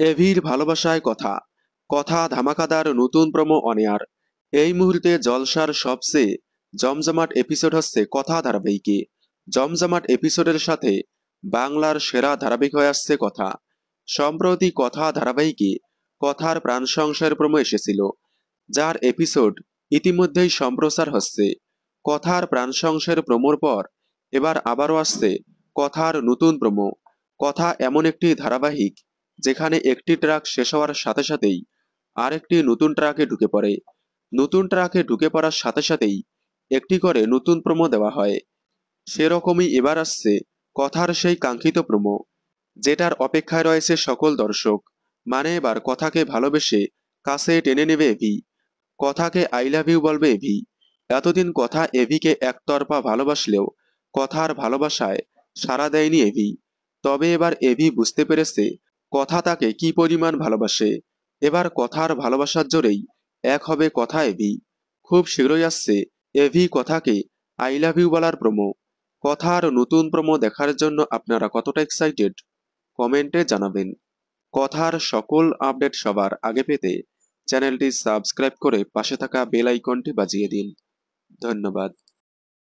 এভির ভালোবাসায় কথা কথা ধামাকাদার নতুন প্রোমো অন এয়ার। এই মুহূর্তে জলসার সবচেয়ে জমজমাট এপিসোড হচ্ছে কথা ধারাবাহিকে। জমজমাট এপিসোডের সাথে বাংলার সেরা ধারাবাহিক হয়ে আসছে কথা। সম্প্রতি কথা ধারাবাহিকে কথার প্রাণ সংশয়ের প্রোমো এসেছিল, যার এপিসোড ইতিমধ্যেই সম্প্রচার হচ্ছে। কথার প্রাণ সংশয়ের প্রোমোর পর এবার আবারও আসছে কথার নতুন প্রোমো। কথা এমন একটি ধারাবাহিক যেখানে একটি ট্রাক শেষ হওয়ার সাথে সাথেই আরেকটি নতুন ট্রাকে ঢুকে পড়ে। নতুন ট্রাকে ঢুকে পড়ার সাথে সাথেই একটি করে নতুন প্রোমো দেওয়া হয়। সেরকমই এবার আসছে কথার সেই কাঙ্ক্ষিত প্রোমো, যেটার অপেক্ষায় রয়েছে সকল দর্শক। মানে এবার কথাকে ভালোবেসে কাছে টেনে নেবে এভি, কথাকে আই লাভ ইউ বলবে এভি। এতদিন কথা এভিকে একতরফা ভালোবাসলেও কথার ভালোবাসায় সাড়া দেয়নি এভি। তবে এবার এভি বুঝতে পেরেছে কথা তাকে কি পরিমাণ ভালোবাসে। এবার কথার ভালোবাসার জোরেই এক হবে কথা এভি। খুব শীঘ্রই আসছে এভি কথাকে আই লাভ ইউ বলার প্রোমো। কথার নতুন প্রোমো দেখার জন্য আপনারা কতটা এক্সাইটেড কমেন্টে জানাবেন। কথার সকল আপডেট সবার আগে পেতে চ্যানেলটি সাবস্ক্রাইব করে পাশে থাকা বেল আইকনটি বাজিয়ে দিন। ধন্যবাদ।